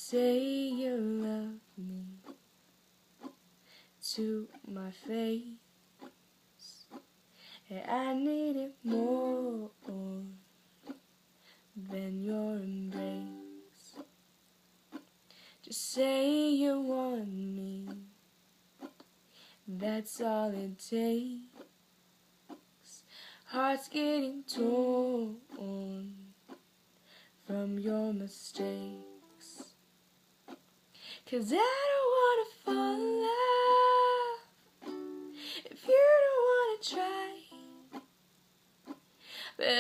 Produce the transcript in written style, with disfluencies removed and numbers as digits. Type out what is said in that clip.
say you love me to my face, and I need it more than your embrace. Just say you want me, that's all it takes. Heart's getting torn from your mistakes, 'cause I don't wanna fall in love if you don't wanna try. But